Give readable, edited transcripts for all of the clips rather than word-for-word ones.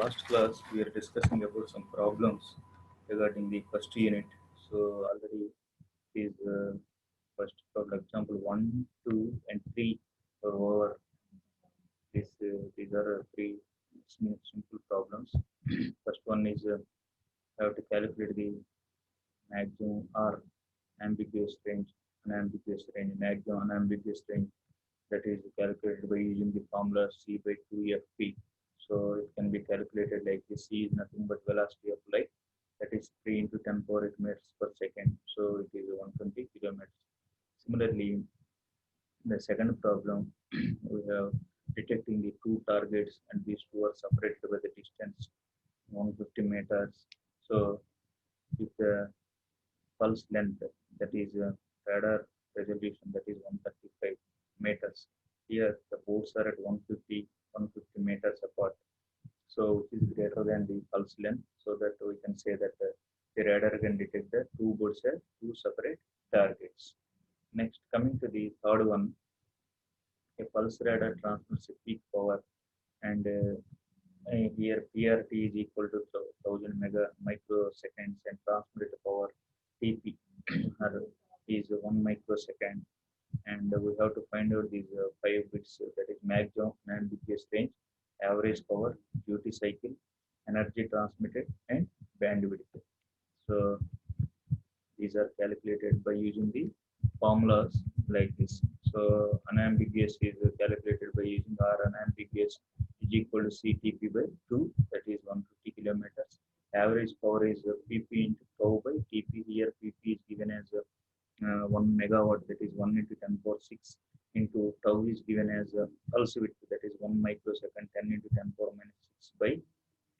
last class, we are discussing about some problems regarding the first unit. So already is first, for example, 1, 2, and 3 are over. These are three simple problems. First one is have to calculate the maximum or ambiguous range, unambiguous range, maximum unambiguous range that is calculated by using the formula C by 2FP. So it can be calculated like this. C is nothing but velocity of light, that is 3 into 10 power 8 meters per second. So it is 120 kilometers. Similarly, the second problem, we have detecting the two targets and these two are separated by the distance 150 meters. So if the pulse length, that is radar resolution, that is 135 meters. Here the boats are at 150 meters apart. So which is greater than the pulse length, so that we can say that the radar can detect the two boats at two separate targets. Next, coming to the third one, a pulse radar transmits a peak power, and here PRT is equal to 1000 mega microseconds and transmitted power TP is 1 microsecond, and we have to find out these 5 bits, that is maximum unambiguous range, average power, duty cycle, energy transmitted, and bandwidth. So these are calculated by using the formulas like this. So unambiguous is calculated by using R unambiguous is equal to CTP by 2, that is 150 kilometers. Average power is PP into tau by TP. Here PP is given as 1 megawatt, that is 1 into 10 power 6 into tau is given as pulse width, that is 1 microsecond, 10 into 10 power minus 6 by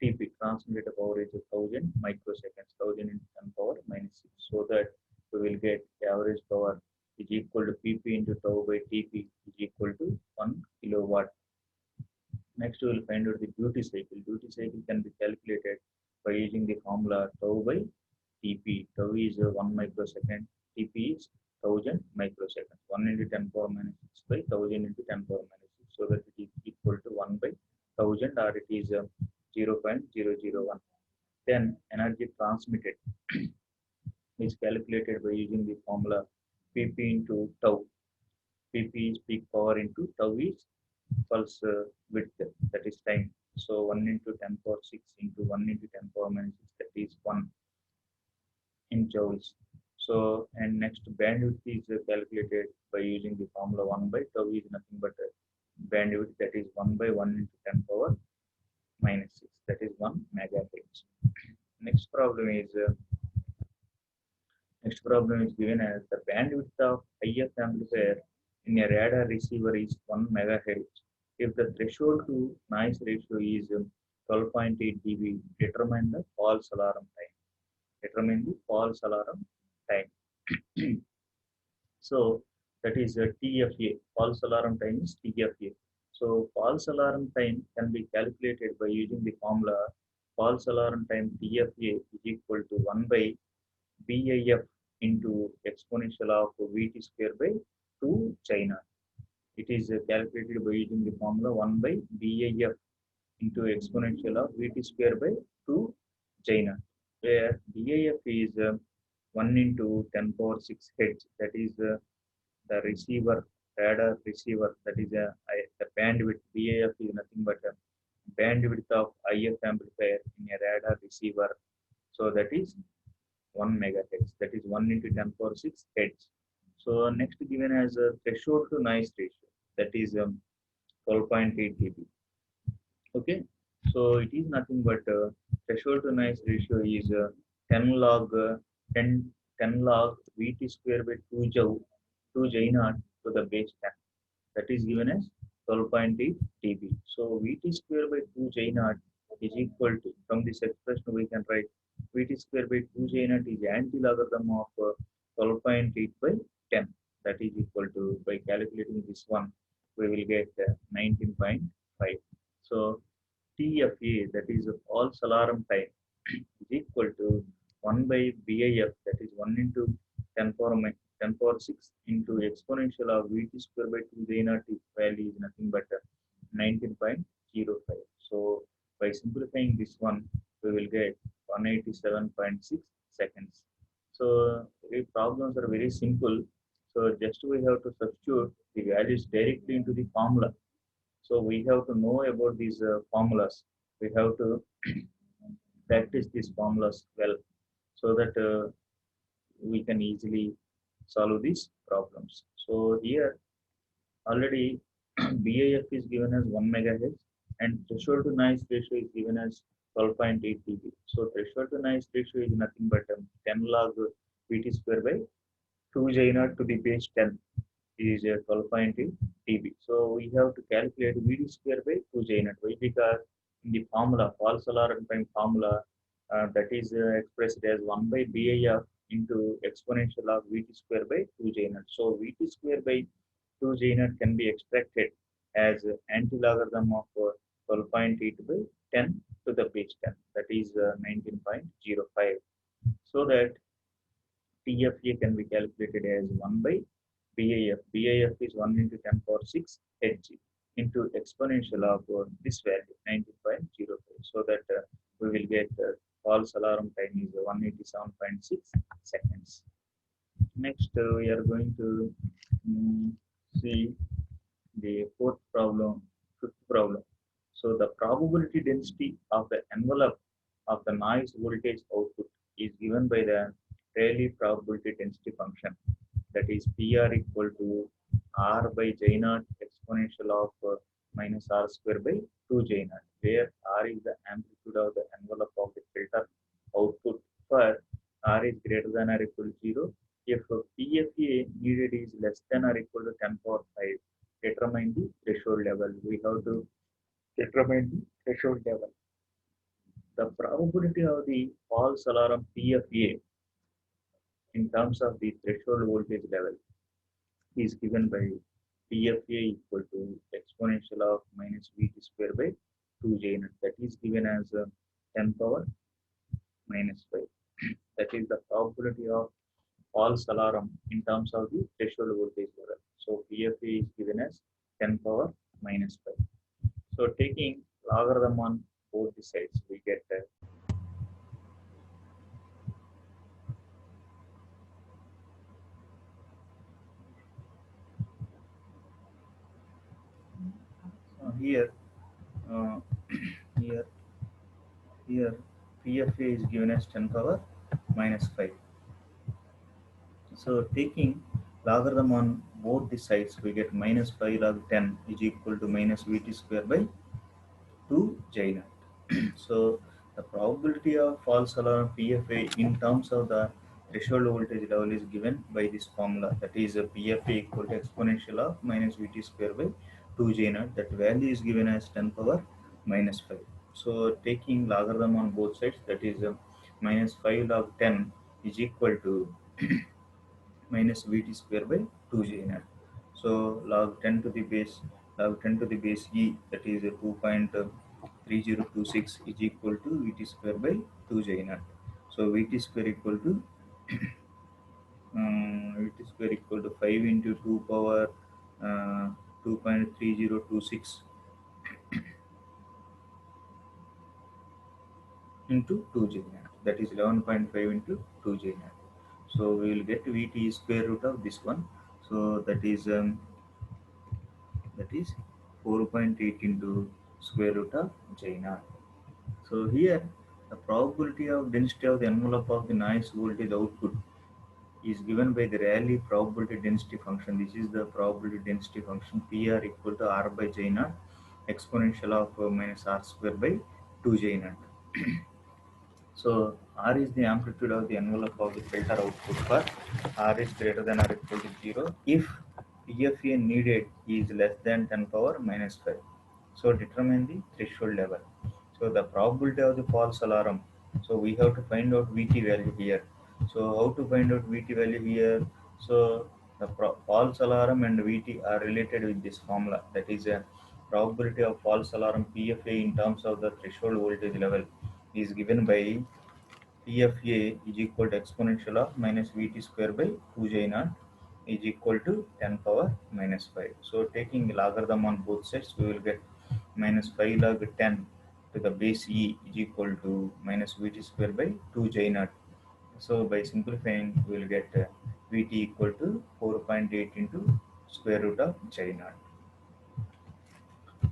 TP. Transmitted power is 1000 microseconds, 1000 into 10 power minus 6. So that we will get average power is equal to PP into tau by TP is equal to 1 kilowatt. Next, we will find out the duty cycle. Duty cycle can be calculated by using the formula tau by TP. Tau is 1 microsecond, TP is 1000 microseconds. 1 into 10 power minus 6 by 1000 into 10 power minus 6. So that it is equal to 1 by 1000, or it is 0.001. Then energy transmitted is calculated by using the formula PP into tau. PP is peak power into tau is pulse width, that is time. So 1 into 10 power 6 into 1 into 10 power minus 6, that is 1 in joules. So, and next bandwidth is calculated by using the formula 1 by tau is nothing but bandwidth, that is 1 by 1 into 10 power minus 6, that is 1 megahertz. Next problem is given as the bandwidth of IF amplifier in a radar receiver is 1 megahertz. If the threshold to noise ratio is 12.8 dB, determine the false alarm time. Determine the false alarm time. So that is TFA. False alarm time is TFA. So false alarm time can be calculated by using the formula false alarm time TFA is equal to 1 by BIF into exponential of VT square by 2 China. It is calculated by using the formula 1 by BIF into exponential of VT square by 2 China, where BIF is 1 into 10 power 6 hertz, that is the receiver, radar receiver, that is the bandwidth. BIF is nothing but a bandwidth of IF amplifier in a radar receiver. So that is 1 megahertz, that is 1 into 10 power 6 hertz. So next given as a threshold to noise ratio, that is 12.8 dB. Okay, so it is nothing but threshold to noise ratio is 10 log 10 log VT square by 2 J naught to the base 10. That is given as 12.8 dB. So VT square by 2 J naught is equal to, from this expression we can write VT square by 2 J naught is anti-logarithm of 12.8 by 10. That is equal to, by calculating this one, we will get 19.5. So TFA, that is false alarm time, is equal to 1 by BIF, that is 1 into 10 power 6 into exponential of VT square by 2 J naught value is nothing but 19.05. So By simplifying this one, we will get 187.6 seconds. So the problems are very simple. So just we have to substitute the values directly into the formula. So we have to know about these formulas. We have to practice these formulas well so that we can easily solve these problems. So here already BAF is given as 1 megahertz and threshold to noise ratio is given as 12.8 dB. So threshold to noise ratio is nothing but 10 log Vt square by 2 J naught to the base 10 is 12.8 dB. So we have to calculate Vd square by 2 J naught. Why? Because in the formula, false alarm time formula, that is expressed as 1 by BIF into exponential of Vt square by 2 J naught. So Vt square by 2 J naught can be extracted as anti-logarithm of 12.8 by 10 to the base 10, that is 19.05. So that TFA can be calculated as 1 by BIF. BIF is 1 into 10 power 6 Hg into exponential of this value 19.05. So that we will get false alarm time is 187.6 seconds. Next, we are going to see the fifth problem. So the probability density of the envelope of the noise voltage output is given by the Rayleigh probability density function, that is PR equal to R by J naught exponential of minus R square by 2 J naught, where R is the amplitude of the envelope of the filter output for R is greater than or equal to 0. If PFA needed is less than or equal to 10 power 5, determine the threshold level. We have to determine the threshold level. The probability of the false alarm PFA in terms of the threshold voltage level is given by PFA equal to exponential of minus Vt square by 2J naught. That is given as 10 power minus 5. That is the probability of false alarm in terms of the threshold voltage level. So PFA is given as 10 power minus 5. So taking logarithm on both the sides, we get here, uh, here, here, PFA is given as 10 power minus 5. So taking logarithm on both the sides, we get minus 5 log 10 is equal to minus Vt square by 2 J naught. So the probability of false alarm PFA in terms of the threshold voltage level is given by this formula, that is a PFA equal to exponential of minus Vt square by 2 J naught. That value is given as 10 power minus 5. So taking logarithm on both sides, that is minus 5 log 10 is equal to minus Vt square by 2 J naught. So log 10 to the base e, that is 2.3026 is equal to Vt square by 2 J naught. So Vt square equal to Vt square equal to 5 into 2 power 2.3026 into 2 J naught, that is 11.5 into 2 J naught. So we will get Vt square root of this one. So that is 4.8 into square root of J naught. So here the probability of density of the envelope of the noise voltage output is given by the Rayleigh probability density function. This is the probability density function PR equal to R by J naught exponential of minus R square by 2 J naught. So R is the amplitude of the envelope of the filter output for R is greater than or equal to 0 if PFA needed is less than 10 power minus 5. So determine the threshold level. So the probability of the false alarm. So we have to find out Vt value here. So how to find out Vt value here? So the false alarm and Vt are related with this formula. That is a probability of false alarm PFA in terms of the threshold voltage level is given by PFA is equal to exponential of minus Vt square by 2 J naught is equal to 10 power minus 5. So taking logarithm on both sides, we will get minus 5 log 10 to the base E is equal to minus Vt square by 2 J naught. So by simplifying, we will get Vt equal to 4.8 into square root of J naught.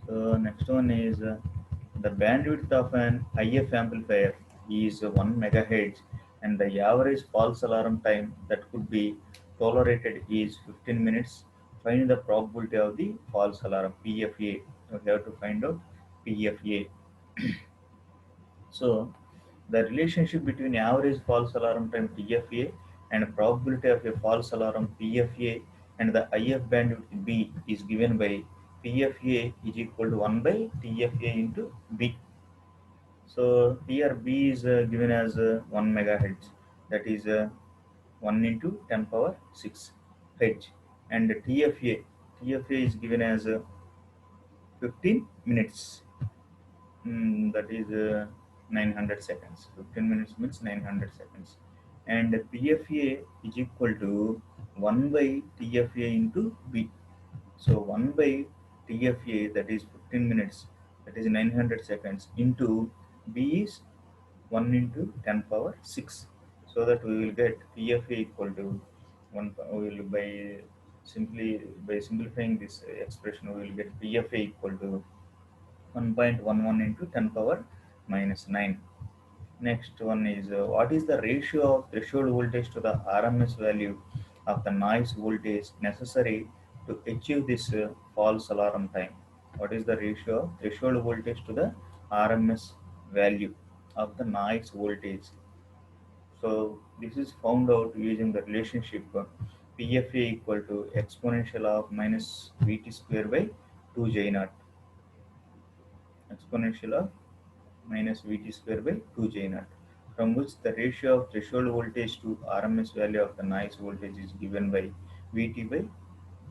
So next one is the bandwidth of an IF amplifier is 1 megahertz, and the average false alarm time that could be tolerated is 15 minutes. Find the probability of the false alarm PFA. We have to find out PFA. So the relationship between average false alarm time PFA and probability of a false alarm PFA and the IF bandwidth B is given by PFA is equal to 1 by TFA into B. So here B is given as 1 megahertz, that is 1 into 10 power 6 hertz, and TFA is given as 15 minutes. That is 900 seconds. 15 minutes means 900 seconds. And PFA is equal to 1 by TFA into B. So 1 by TFA, that is 15 minutes, that is 900 seconds, into B is 1 into 10 power 6. So that we will get PFA equal to 1. We will by simplifying this expression, we will get PFA equal to 1.11 into 10 power minus 9. Next one is what is the ratio of threshold voltage to the RMS value of the noise voltage necessary to achieve this false alarm time? What is the ratio of threshold voltage to the RMS value of the noise voltage? So this is found out using the relationship PFA equal to exponential of minus Vt square by 2 J naught, exponential of minus Vt square by 2 J naught, from which the ratio of threshold voltage to RMS value of the noise voltage is given by Vt by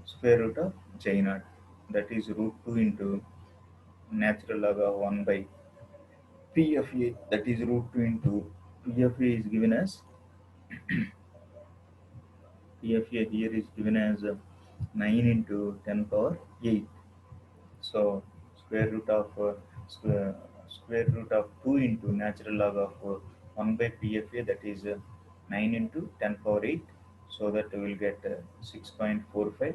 square root of J naught, that is root 2 into natural log of 1 by PFA, that is root 2 into PFA is given as PFA here is given as 9 into 10 power 8. So square root of square root of 2 into natural log of 1 by PFA, that is 9 into 10 power 8. So that we will get 6.45.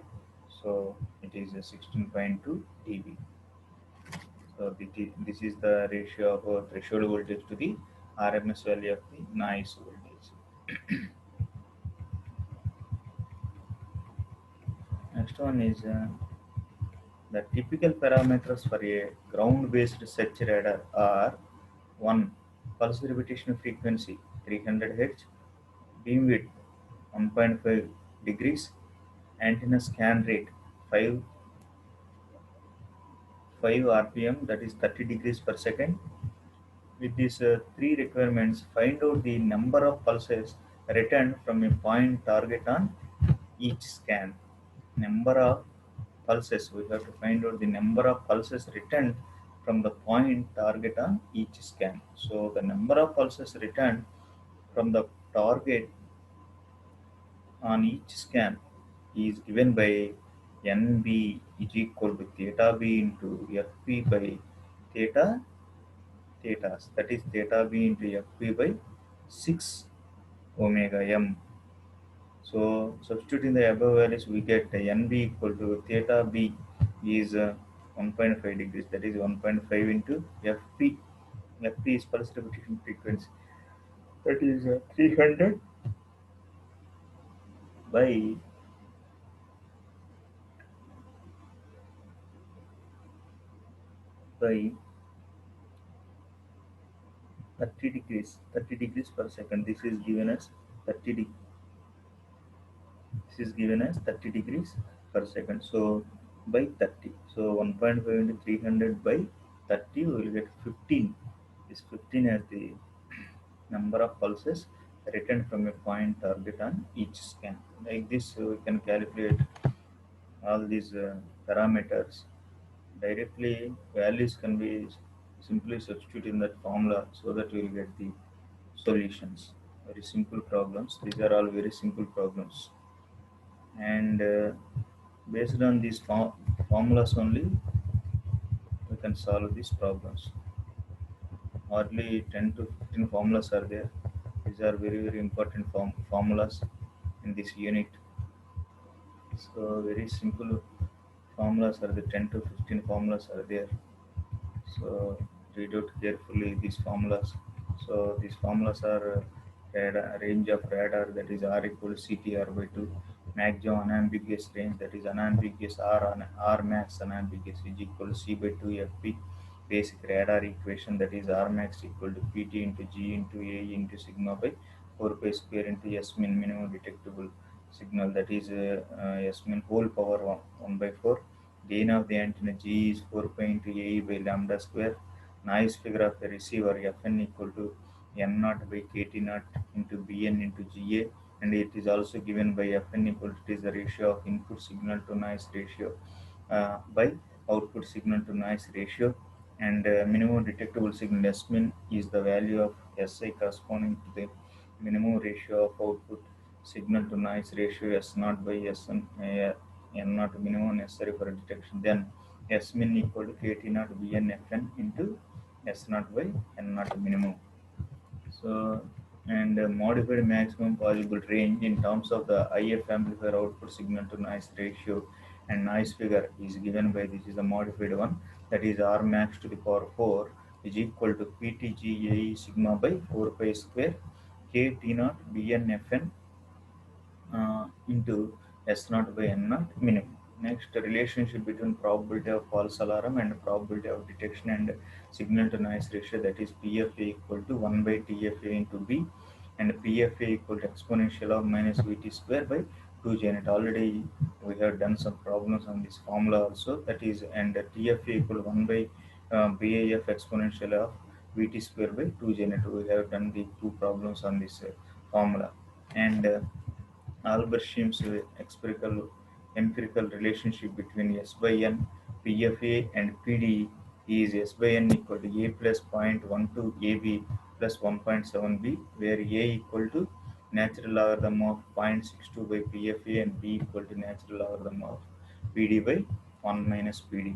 So it is 16.2 dB. So this is the ratio of threshold voltage to the RMS value of the noise voltage. Next one is the typical parameters for a ground-based search radar are: 1. Pulse repetition frequency 300 Hz, beam width 1.5 degrees, antenna scan rate 5, 5 RPM, that is 30 degrees per second. With these three requirements, find out the number of pulses returned from a point target on each scan. Number of pulses, we have to find out the number of pulses returned from the point target on each scan. So the number of pulses returned from the target on each scan is given by NB is equal to theta B into FP by theta thetas, that is theta B into FP by 6 omega m. So substituting the above values, we get NB equal to theta B is 1.5 degrees, that is 1.5 into FP. FP is pulse repetition frequency, that is 300 by 30 degrees per second. This is given as 30 degrees per second. So by 30. So 1.5 into 300 by 30, we will get 15. This 15 as the number of pulses returned from a point target on each scan. Like this, we can calculate all these parameters directly. Values can be simply substituted in that formula, so that we will get the solutions. Very simple problems. These are all very simple problems, and based on these formulas only, we can solve these problems. hardly 10 to 15 formulas are there. These are very, very important formulas in this unit. So very simple formulas are the 10 to 15 formulas are there. So read out carefully these formulas. So these formulas are range of radar, that is R equal to CTR by 2. Maximum unambiguous range, that is unambiguous R max unambiguous is equal to C by 2 FP. Basic radar equation, that is R max equal to PT into G into A into sigma by 4 pi square into S min minimum detectable signal, that is S min whole power 1 by 4. Gain of the antenna G is 4 pi into A by lambda square. Noise figure of the receiver Fn equal to N naught by KT naught into Bn into Ga, and it is also given by Fn equal to, it is the ratio of input signal to noise ratio by output signal to noise ratio, and minimum detectable signal S min is the value of Si corresponding to the minimum ratio of output signal to noise ratio S naught by Sn N naught minimum necessary for detection. Then S min equal to KT naught Bn Fn into S naught by N naught minimum. So, and modified maximum possible range in terms of the IF amplifier output signal to noise ratio and noise figure is given by, this is the modified one, that is R max to the power 4 is equal to PTGAE sigma by 4 pi square K T naught BNFN into S naught by N naught minimum. Next, the relationship between probability of false alarm and probability of detection and signal to noise ratio, that is PFA equal to 1 by TFA into B, and PFA equal to exponential of minus VT square by 2 G net. Already we have done some problems on this formula also, that is, and TFA equal to 1 by BAF exponential of VT square by 2 G net. We have done the two problems on this formula, and Albert Schim's empirical relationship between S by N, PFA, and PD is S by N equal to A plus 0.12 AB plus 1.7B, where A equal to natural logarithm of 0.62 by PFA and B equal to natural logarithm of PD by 1 minus PD.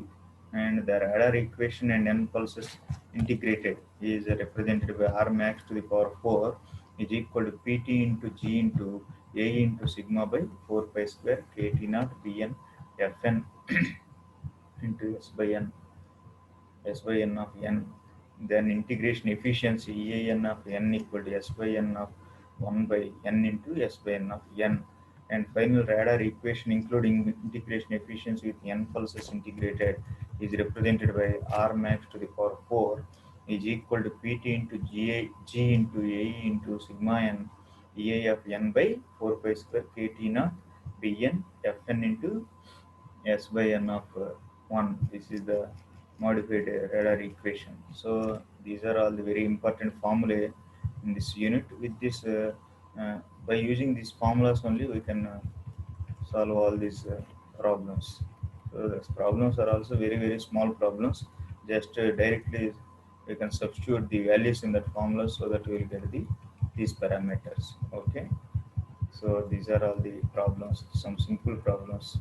And the radar equation and N pulses integrated is represented by R max to the power 4 is equal to Pt into G into A into sigma by 4 pi square KT naught Bn Fn into S by n of n. Then integration efficiency EAN of n equal to S by n of 1 by n into S by n of n. And final radar equation including integration efficiency with n pulses integrated is represented by R max to the power 4 is equal to Pt into G into A into sigma n EA of n by 4 pi square KT naught Bn Fn into S by n of 1. This is the modified radar equation. So these are all the very important formulae in this unit. With this, by using these formulas only, we can solve all these problems. So these problems are also very, very small problems. Just directly we can substitute the values in that formula so that we will get these parameters. Okay. So these are all the problems, some simple problems.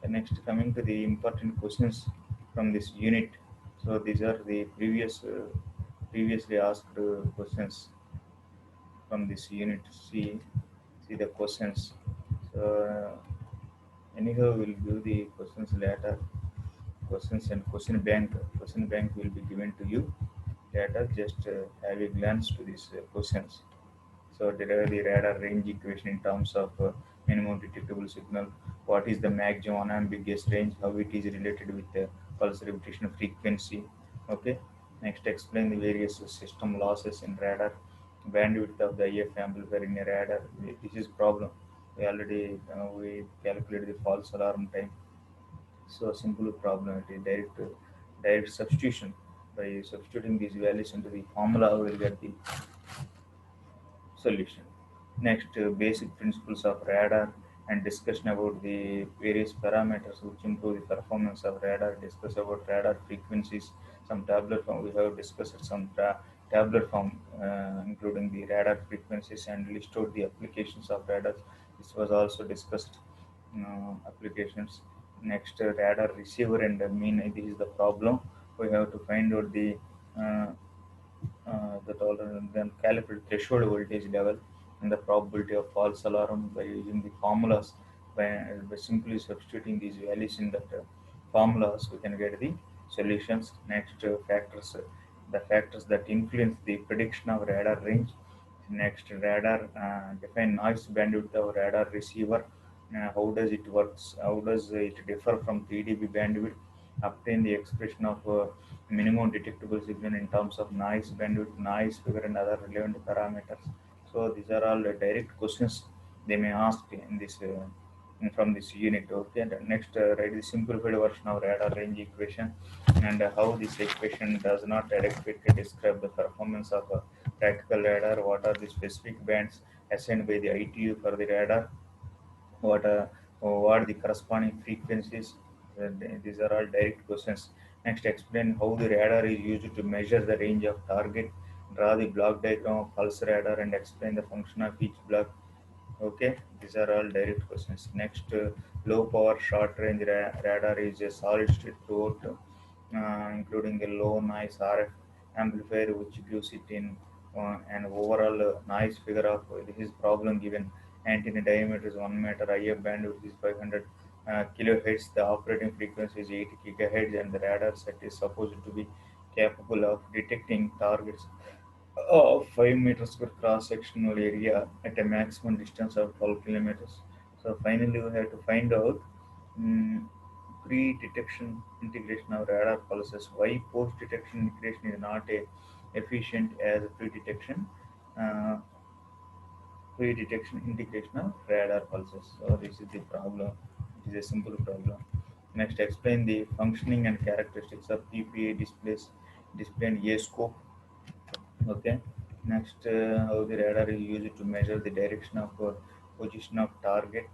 Next, coming to the important questions from this unit. So these are the previously asked questions from this unit. See the questions. So anyhow, we'll give the questions later. Questions and question bank. Question bank will be given to you later. Just have a glance to these questions. So derive the radar range equation in terms of minimum detectable signal. What is the maximum unambiguous range? How it is related with the pulse repetition frequency? Okay. Next, explain the various system losses in radar. Bandwidth of the IF amplifier in a radar. This is problem. We already we calculated the false alarm time. So simple problem. It is direct substitution. By substituting these values into the formula, we will get the solution. Next, basic principles of radar and discussion about the various parameters which improve the performance of radar. Discuss about radar frequencies, some tablet form. We have discussed some tablet form, including the radar frequencies, and list out the applications of radar. This was also discussed. Applications. Next, radar receiver and mean. This is the problem. We have to find out the uh, the tolerance, then calibrate threshold voltage level and the probability of false alarm by using the formulas. By simply substituting these values in that formulas, we can get the solutions. Next, factors, the factors that influence the prediction of radar range. Next, radar define noise bandwidth of radar receiver. How does it works? How does it differ from 3 dB bandwidth? Obtain the expression of minimum detectable signal in terms of noise bandwidth, noise figure, and other relevant parameters. So these are all direct questions they may ask in this from this unit. Okay. And next, write the simplified version of radar range equation and how this equation does not adequately describe the performance of a practical radar. What are the specific bands assigned by the ITU for the radar? what uh, what the corresponding frequencies. These are all direct questions. Next, explain how the radar is used to measure the range of target. Draw the block diagram of pulse radar and explain the function of each block. Okay, these are all direct questions. Next, low power short range radar is a solid state throughout, including a low noise RF amplifier, which gives it in an overall noise figure of this is problem given antenna diameter is 1 meter, IF bandwidth is 500 kilohertz, the operating frequency is 80 gigahertz, and the radar set is supposed to be capable of detecting targets of 5 meters per cross sectional area at a maximum distance of 12 kilometers. So finally, we have to find out mm pre-detection integration of radar pulses. Why post-detection integration is not a efficient as pre-detection. Uh, Pre-detection integration of radar pulses. So this is the problem. It is a simple problem. Next, explain the functioning and characteristics of PPA displays, display and A scope. Okay. Next, how the radar is used to measure the direction of position of target,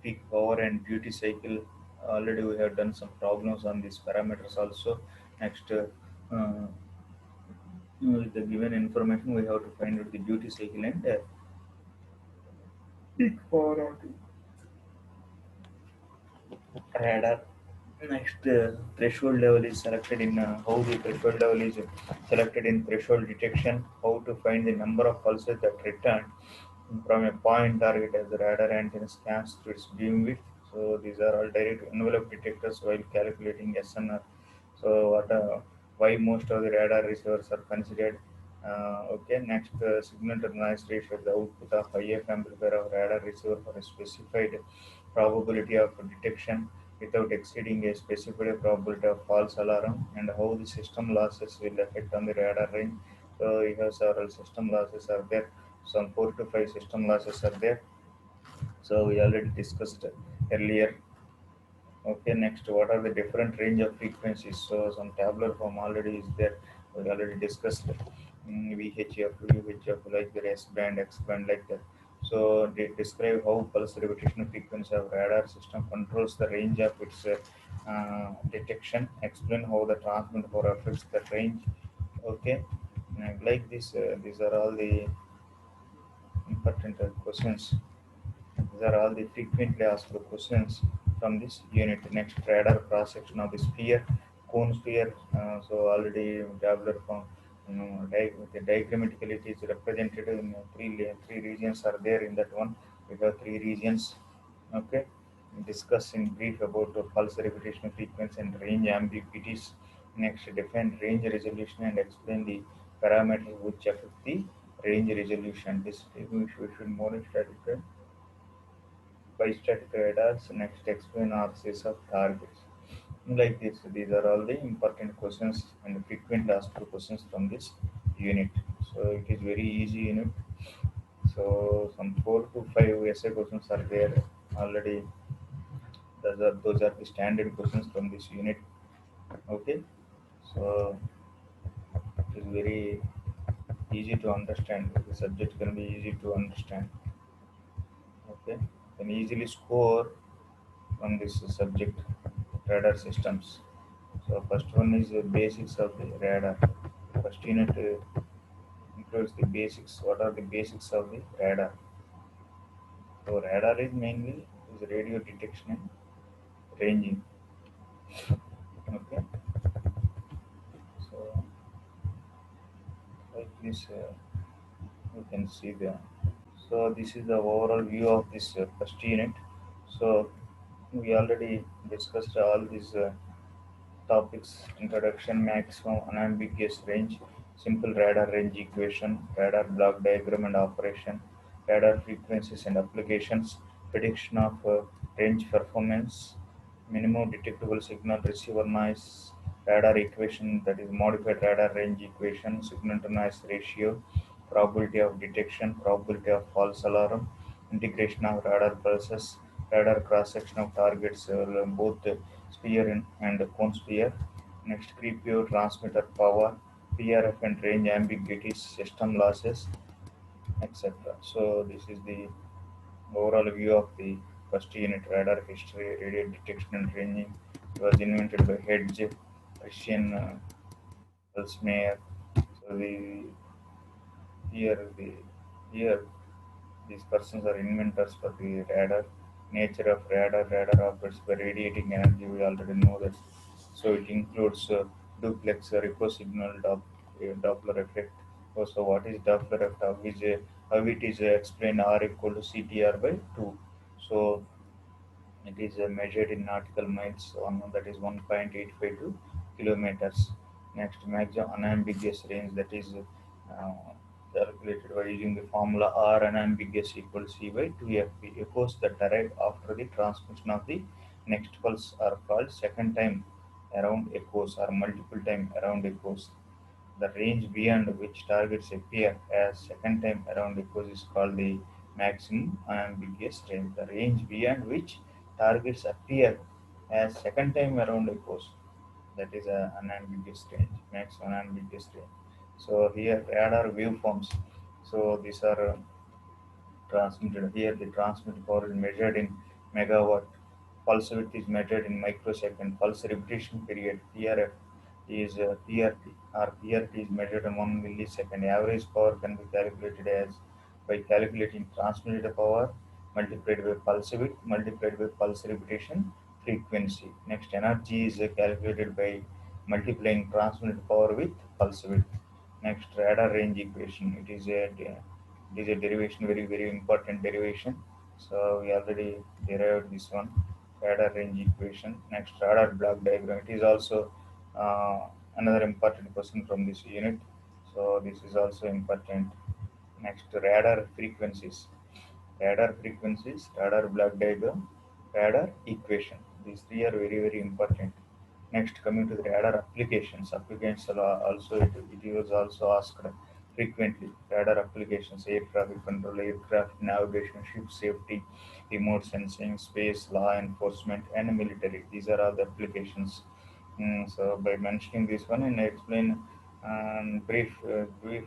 peak power and duty cycle. Already we have done some problems on these parameters also. Next, with the given information, we have to find out the duty cycle and peak power of the radar. Next, threshold level is selected in how the threshold level is selected in threshold detection. How to find the number of pulses that return from a point target as the radar antenna scans through its beam width. So these are all direct envelope detectors while calculating SNR. So why most of the radar receivers are considered. Okay, next, signal to noise ratio, the output of IF amplifier of radar receiver for a specified probability of detection without exceeding a specified probability of false alarm, and how the system losses will affect on the radar range. So we have several system losses are there. Some 4 to 5 system losses are there. So we already discussed earlier. Okay, next, what are the different range of frequencies? So some tabular form already is there. We already discussed VHF, UHF, like the S band, X band, like that. So they describe how pulse repetition frequency of radar system controls the range of its detection. Explain how the transmit power affects the range. Okay, and like this, these are all the important questions. These are all the frequently asked questions from this unit. Next, radar cross section of the sphere, cone sphere. So already tabular form. Diagrammatically, it is represented in three regions are there in that one. We have three regions. Okay. Discuss in brief about the pulse repetition frequency and range ambiguities. Next, define range resolution and explain the parameters which affect the range resolution. This we should more static by static radars. Next, explain RCS of targets. Like this, these are all the important questions and frequently asked questions from this unit. So it is very easy unit. So some 4 to 5 essay questions are there already. Those are the standard questions from this unit. Okay, so it is very easy to understand. The subject can be easy to understand. Okay, can easily score from this subject radar systems. So first one is the basics of the radar. First unit includes the basics. What are the basics of the radar? So radar is mainly is radio detection and ranging. Okay. So like this. You can see there. So this is the overall view of this first unit. So we already discussed all these topics: introduction, maximum unambiguous range, simple radar range equation, radar block diagram and operation, radar frequencies and applications, prediction of range performance, minimum detectable signal, receiver noise, radar equation, that is modified radar range equation, signal to noise ratio, probability of detection, probability of false alarm, integration of radar pulses, radar cross section of targets, both sphere and cone sphere. Next, CPO transmitter power, PRF and range ambiguities, system losses, etc. So this is the overall view of the first unit: radar history, radio detection and ranging. It was invented by Hedge, Christian Elsmeyer. So the here these persons are inventors for the radar. Nature of radar: radar operates by radiating energy. We already know that. So it includes duplex, echo signal, Doppler effect. Also, what is Doppler effect? How it is explained? R equal to CTR by 2. So it is measured in nautical miles, that is 1.852 kilometers. Next, maximum unambiguous range, that is calculated by using the formula R unambiguous equals C by 2FP. Echoes that arrive after the transmission of the next pulse are called second time around echoes or multiple time around echoes. The range beyond which targets appear as second time around echoes is called the maximum unambiguous range. The range beyond which targets appear as second time around echoes, that is an unambiguous range, maximum unambiguous range. So here radar waveforms. So these are transmitted. Here the transmitted power is measured in megawatt. Pulse width is measured in microsecond. Pulse repetition period (PRF) is PRT, or PRT is measured in 1 millisecond. Average power can be calculated as by calculating transmitted power multiplied by pulse width multiplied by pulse repetition frequency. Next, energy is calculated by multiplying transmitted power with pulse width. Next, radar range equation. It is a derivation, very very important derivation. So we already derived this one, radar range equation. Next, radar block diagram. It is also another important question from this unit. So this is also important. Next, radar frequencies, radar block diagram, radar equation. These three are very very important. Next, coming to the radar applications. Applications are also it was also asked frequently. Radar applications: air traffic control, aircraft navigation, ship safety, remote sensing, space, law enforcement, and military. These are all the applications. So by mentioning this one, and I explain brief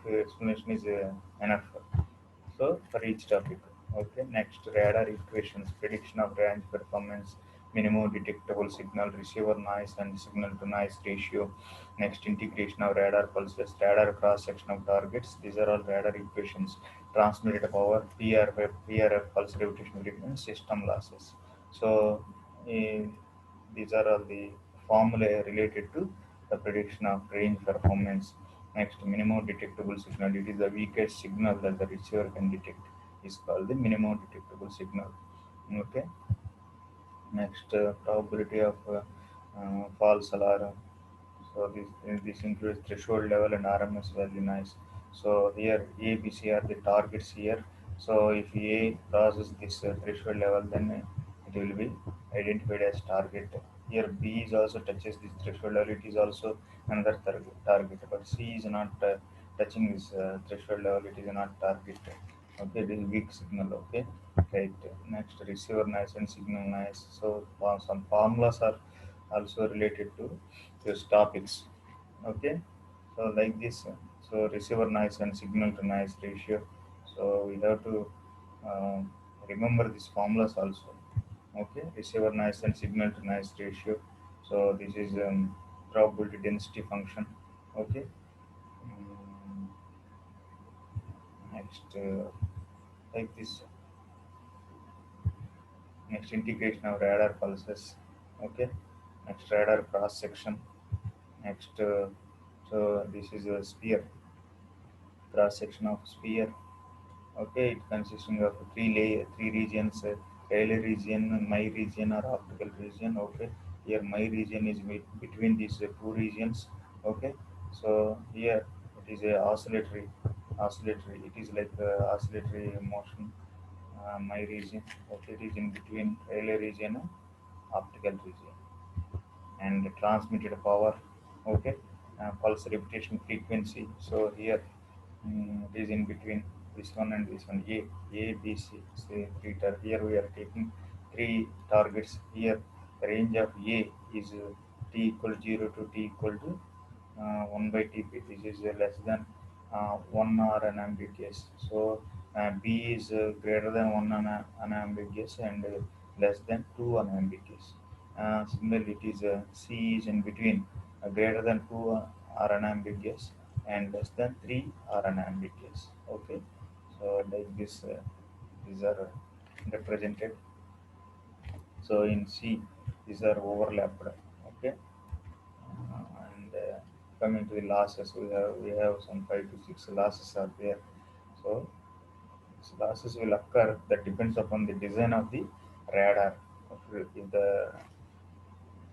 explanation is enough. So for each topic. Okay. Next, radar equations: prediction of range performance, minimum detectable signal, receiver noise and signal to noise ratio. Next, integration of radar pulses, radar cross section of targets. These are all radar equations. Transmitted power, PRF, pulse repetition frequency, system losses. So eh, these are all the formulae related to the prediction of range performance. Next, minimum detectable signal. It is the weakest signal that the receiver can detect. Is called the minimum detectable signal. Okay. Next, probability of false alarm. So this includes threshold level and RMS value noise. So here A, B, C are the targets here. So if A crosses this threshold level, then it will be identified as target. Here B is also touches this threshold level. It is also another target. But C is not touching this threshold level. It is not target. Okay, this is weak signal. Okay, right. Next, receiver noise and signal noise. So some formulas are also related to these topics. Okay, so like this. So receiver noise and signal to noise ratio. So we have to remember these formulas also. Okay, receiver noise and signal to noise ratio. So this is probability density function. Okay. Mm, Next, like this. Next, integration of radar pulses. Okay. Next, radar cross section. Next, so this is a sphere. cross section of sphere. Okay, it consisting of three regions: Rayleigh region, my region, or optical region. Okay, here my region is between these two regions. Okay, so here it is a oscillatory. It is like oscillatory motion. My region. Okay, it is in between Rayleigh region and optical region, and transmitted power. Okay, pulse repetition frequency. So here it is in between this one and this one. B, C. Say here we are taking three targets. Here the range of A is t equal to 0 to t equal to 1 by Tp. This is less than 1 or unambiguous. So B is greater than 1 unambiguous and less than 2 unambiguous. Similarly, it is C is in between greater than 2 are unambiguous and less than 3 are unambiguous. Okay, so like this, these are represented. So in C, these are overlapped. Okay, and coming to the losses, we have some 5 to 6 losses are there. So these losses will occur. That depends upon the design of the radar. If the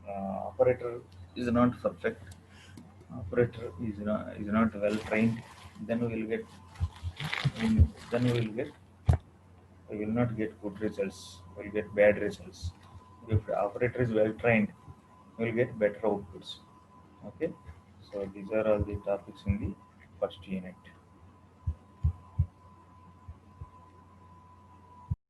operator is not perfect, operator is not well trained, then we will get then we will not get good results. We will get bad results. If the operator is well trained, we will get better outputs. Okay, so these are all the topics in the first unit.